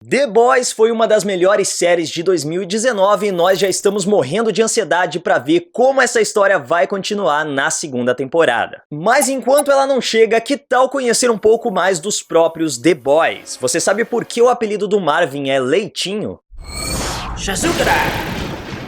The Boys foi uma das melhores séries de 2019 e nós já estamos morrendo de ansiedade para ver como essa história vai continuar na segunda temporada. Mas enquanto ela não chega, que tal conhecer um pouco mais dos próprios The Boys? Você sabe por que o apelido do Marvin é Leitinho? Shazukara!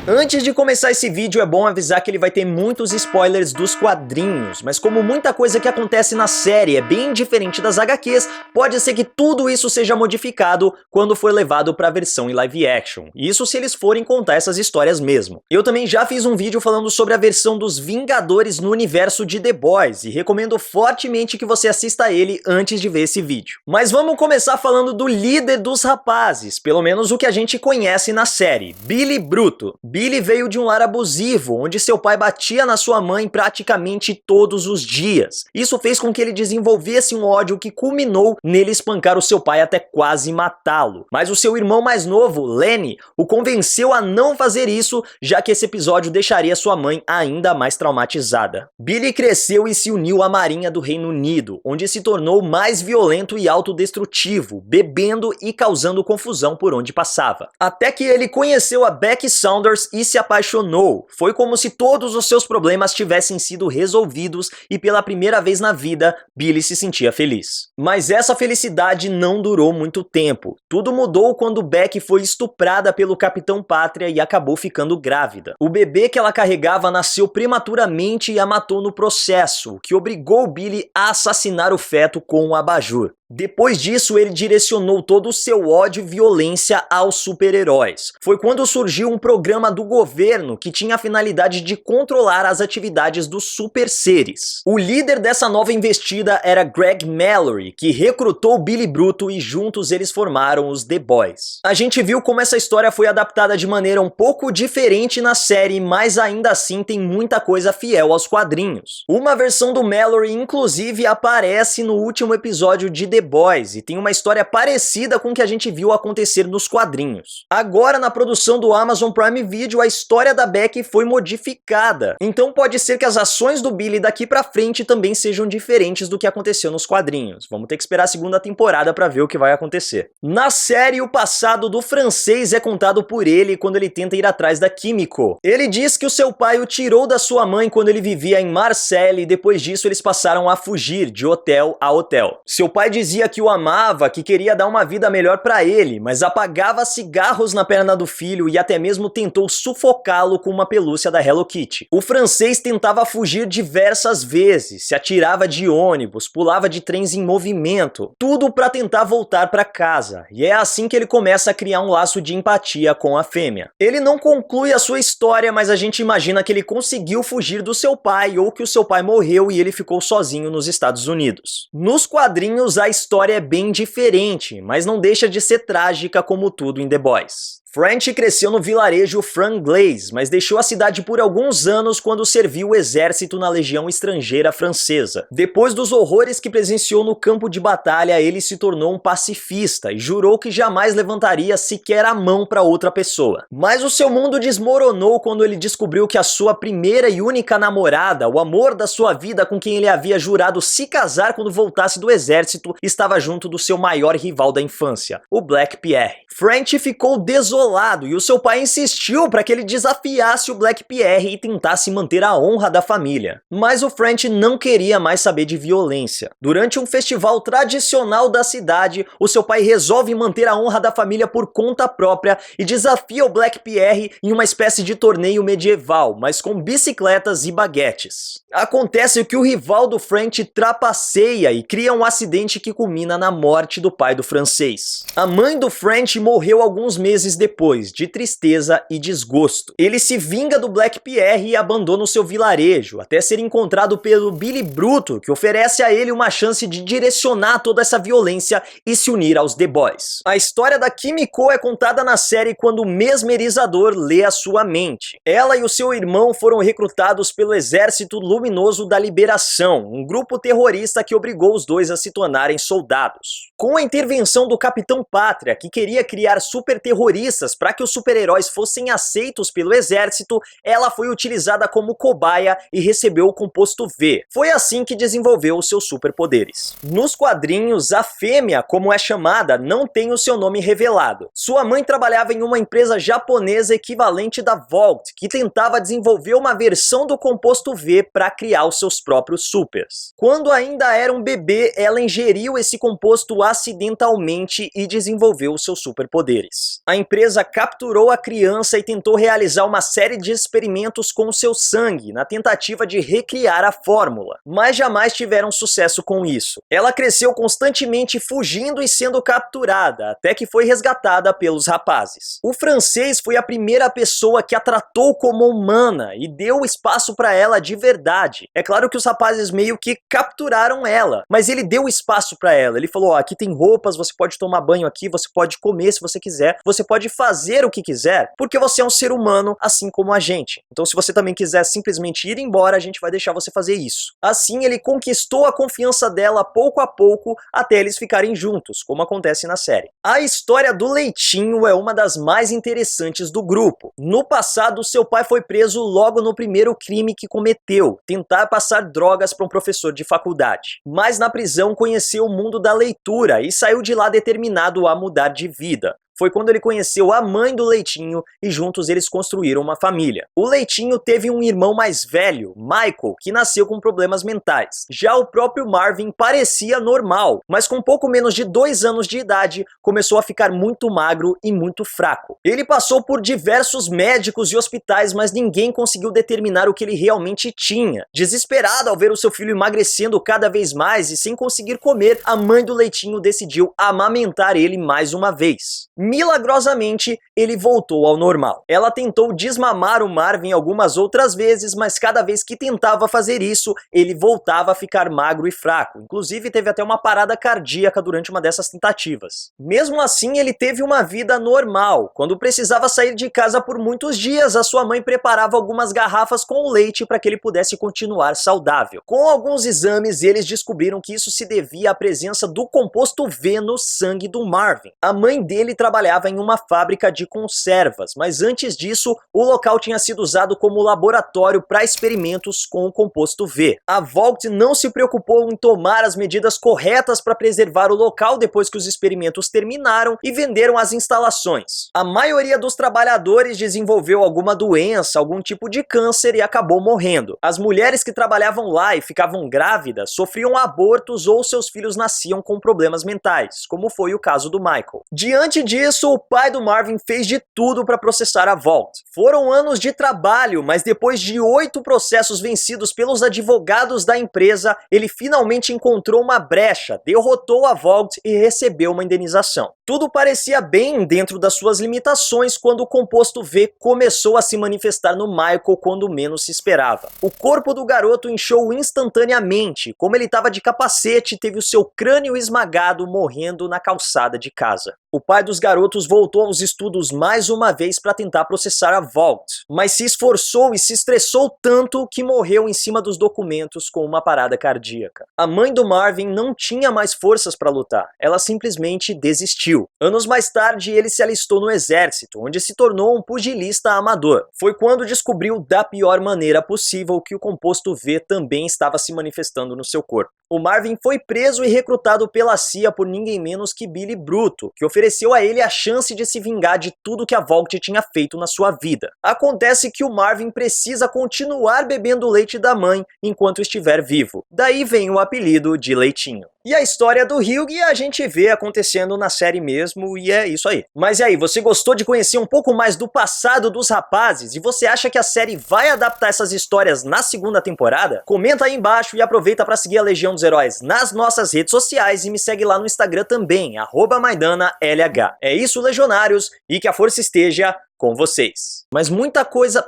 Antes de começar esse vídeo é bom avisar que ele vai ter muitos spoilers dos quadrinhos, mas como muita coisa que acontece na série é bem diferente das HQs, pode ser que tudo isso seja modificado quando for levado para a versão em live action, isso se eles forem contar essas histórias mesmo. Eu também já fiz um vídeo falando sobre a versão dos Vingadores no universo de The Boys e recomendo fortemente que você assista ele antes de ver esse vídeo. Mas vamos começar falando do líder dos rapazes, pelo menos o que a gente conhece na série, Billy Bruto. Billy veio de um lar abusivo, onde seu pai batia na sua mãe praticamente todos os dias. Isso fez com que ele desenvolvesse um ódio que culminou nele espancar o seu pai até quase matá-lo. Mas o seu irmão mais novo, Lenny, o convenceu a não fazer isso, já que esse episódio deixaria sua mãe ainda mais traumatizada. Billy cresceu e se uniu à Marinha do Reino Unido, onde se tornou mais violento e autodestrutivo, bebendo e causando confusão por onde passava. Até que ele conheceu a Becky Saunders e se apaixonou. Foi como se todos os seus problemas tivessem sido resolvidos e pela primeira vez na vida, Billy se sentia feliz. Mas essa felicidade não durou muito tempo. Tudo mudou quando Becky foi estuprada pelo Capitão Pátria e acabou ficando grávida. O bebê que ela carregava nasceu prematuramente e a matou no processo, o que obrigou Billy a assassinar o feto com um abajur. Depois disso, ele direcionou todo o seu ódio e violência aos super-heróis. Foi quando surgiu um programa do governo que tinha a finalidade de controlar as atividades dos super-seres. O líder dessa nova investida era Greg Mallory, que recrutou Billy Bruto e juntos eles formaram os The Boys. A gente viu como essa história foi adaptada de maneira um pouco diferente na série, mas ainda assim tem muita coisa fiel aos quadrinhos. Uma versão do Mallory, inclusive, aparece no último episódio de The Boys e tem uma história parecida com o que a gente viu acontecer nos quadrinhos. Agora, na produção do Amazon Prime Video, a história da Becky foi modificada. Então pode ser que as ações do Billy daqui pra frente também sejam diferentes do que aconteceu nos quadrinhos. Vamos ter que esperar a segunda temporada pra ver o que vai acontecer. Na série, o passado do francês é contado por ele quando ele tenta ir atrás da Kimiko. Ele diz que o seu pai o tirou da sua mãe quando ele vivia em Marseille e depois disso eles passaram a fugir de hotel a hotel. Seu pai dizia que o amava, que queria dar uma vida melhor pra ele, mas apagava cigarros na perna do filho e até mesmo tentou sufocá-lo com uma pelúcia da Hello Kitty. O francês tentava fugir diversas vezes, se atirava de ônibus, pulava de trens em movimento, tudo pra tentar voltar pra casa, e é assim que ele começa a criar um laço de empatia com a fêmea. Ele não conclui a sua história, mas a gente imagina que ele conseguiu fugir do seu pai ou que o seu pai morreu e ele ficou sozinho nos Estados Unidos. Nos quadrinhos, a história é bem diferente, mas não deixa de ser trágica como tudo em The Boys. French cresceu no vilarejo Franglais, mas deixou a cidade por alguns anos quando serviu o exército na Legião Estrangeira Francesa. Depois dos horrores que presenciou no campo de batalha, ele se tornou um pacifista e jurou que jamais levantaria sequer a mão para outra pessoa. Mas o seu mundo desmoronou quando ele descobriu que a sua primeira e única namorada, o amor da sua vida com quem ele havia jurado se casar quando voltasse do exército, estava junto do seu maior rival da infância, o Black Pierre. French ficou desolado e o seu pai insistiu para que ele desafiasse o Black Pierre e tentasse manter a honra da família. Mas o French não queria mais saber de violência. Durante um festival tradicional da cidade, o seu pai resolve manter a honra da família por conta própria e desafia o Black Pierre em uma espécie de torneio medieval, mas com bicicletas e baguetes. Acontece que o rival do French trapaceia e cria um acidente que culmina na morte do pai do francês. A mãe do French morreu alguns meses depois, de tristeza e desgosto. Ele se vinga do Black Pierre e abandona o seu vilarejo, até ser encontrado pelo Billy Bruto, que oferece a ele uma chance de direcionar toda essa violência e se unir aos The Boys. A história da Kimiko é contada na série quando o mesmerizador lê a sua mente. Ela e o seu irmão foram recrutados pelo Exército Luminoso da Liberação, um grupo terrorista que obrigou os dois a se tornarem soldados. Com a intervenção do Capitão Pátria, que queria criar super terroristas pistas para que os super-heróis fossem aceitos pelo exército, ela foi utilizada como cobaia e recebeu o composto V. Foi assim que desenvolveu os seus superpoderes. Nos quadrinhos, a fêmea, como é chamada, não tem o seu nome revelado. Sua mãe trabalhava em uma empresa japonesa equivalente da Volt, que tentava desenvolver uma versão do composto V para criar os seus próprios supers. Quando ainda era um bebê, ela ingeriu esse composto acidentalmente e desenvolveu os seus superpoderes. A empresa capturou a criança e tentou realizar uma série de experimentos com o seu sangue, na tentativa de recriar a fórmula, mas jamais tiveram sucesso com isso. Ela cresceu constantemente fugindo e sendo capturada, até que foi resgatada pelos rapazes. O francês foi a primeira pessoa que a tratou como humana e deu espaço para ela de verdade. É claro que os rapazes meio que capturaram ela, mas ele deu espaço para ela. Ele falou, ó, aqui tem roupas, você pode tomar banho aqui, você pode comer se você quiser, você pode fazer o que quiser, porque você é um ser humano assim como a gente. Então se você também quiser simplesmente ir embora, a gente vai deixar você fazer isso. Assim ele conquistou a confiança dela pouco a pouco até eles ficarem juntos, como acontece na série. A história do Leitinho é uma das mais interessantes do grupo. No passado, seu pai foi preso logo no primeiro crime que cometeu, tentar passar drogas para um professor de faculdade. Mas na prisão conheceu o mundo da leitura e saiu de lá determinado a mudar de vida. Foi quando ele conheceu a mãe do Leitinho e juntos eles construíram uma família. O Leitinho teve um irmão mais velho, Michael, que nasceu com problemas mentais. Já o próprio Marvin parecia normal, mas com pouco menos de 2 anos de idade, começou a ficar muito magro e muito fraco. Ele passou por diversos médicos e hospitais, mas ninguém conseguiu determinar o que ele realmente tinha. Desesperada ao ver o seu filho emagrecendo cada vez mais e sem conseguir comer, a mãe do Leitinho decidiu amamentar ele mais uma vez. Milagrosamente, ele voltou ao normal. Ela tentou desmamar o Marvin algumas outras vezes, mas cada vez que tentava fazer isso, ele voltava a ficar magro e fraco. Inclusive, teve até uma parada cardíaca durante uma dessas tentativas. Mesmo assim, ele teve uma vida normal. Quando precisava sair de casa por muitos dias, a sua mãe preparava algumas garrafas com leite para que ele pudesse continuar saudável. Com alguns exames, eles descobriram que isso se devia à presença do composto V no sangue do Marvin. A mãe dele trabalhava em uma fábrica de conservas, mas antes disso, o local tinha sido usado como laboratório para experimentos com o composto V. A Volt não se preocupou em tomar as medidas corretas para preservar o local depois que os experimentos terminaram e venderam as instalações. A maioria dos trabalhadores desenvolveu alguma doença, algum tipo de câncer e acabou morrendo. As mulheres que trabalhavam lá e ficavam grávidas sofriam abortos ou seus filhos nasciam com problemas mentais, como foi o caso do Michael. Diante disso, o pai do Marvin fez de tudo para processar a Volt. Foram anos de trabalho, mas depois de 8 processos vencidos pelos advogados da empresa, ele finalmente encontrou uma brecha, derrotou a Volt e recebeu uma indenização. Tudo parecia bem dentro das suas limitações quando o composto V começou a se manifestar no Michael quando menos se esperava. O corpo do garoto inchou instantaneamente, como ele estava de capacete, teve o seu crânio esmagado morrendo na calçada de casa. O pai dos garotos voltou aos estudos mais uma vez para tentar processar a Volt, mas se esforçou e se estressou tanto que morreu em cima dos documentos com uma parada cardíaca. A mãe do Marvin não tinha mais forças para lutar, ela simplesmente desistiu. Anos mais tarde, ele se alistou no exército, onde se tornou um pugilista amador. Foi quando descobriu da pior maneira possível que o composto V também estava se manifestando no seu corpo. O Marvin foi preso e recrutado pela CIA por ninguém menos que Billy Bruto, que ofereceu a ele a chance de se vingar de tudo que a Volt tinha feito na sua vida. Acontece que o Marvin precisa continuar bebendo o leite da mãe enquanto estiver vivo. Daí vem o apelido de Leitinho. E a história do Hugh a gente vê acontecendo na série mesmo, e é isso aí. Mas e aí, você gostou de conhecer um pouco mais do passado dos rapazes? E você acha que a série vai adaptar essas histórias na segunda temporada? Comenta aí embaixo e aproveita para seguir a Legião dos Heróis nas nossas redes sociais e me segue lá no Instagram também, @MaidannaLH. É isso, Legionários, e que a força esteja com vocês. Mas muita coisa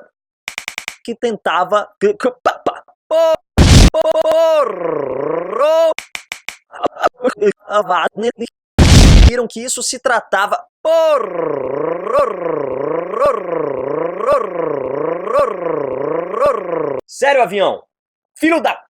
que tentava... Viram que isso se tratava... Sério, avião? Filho da...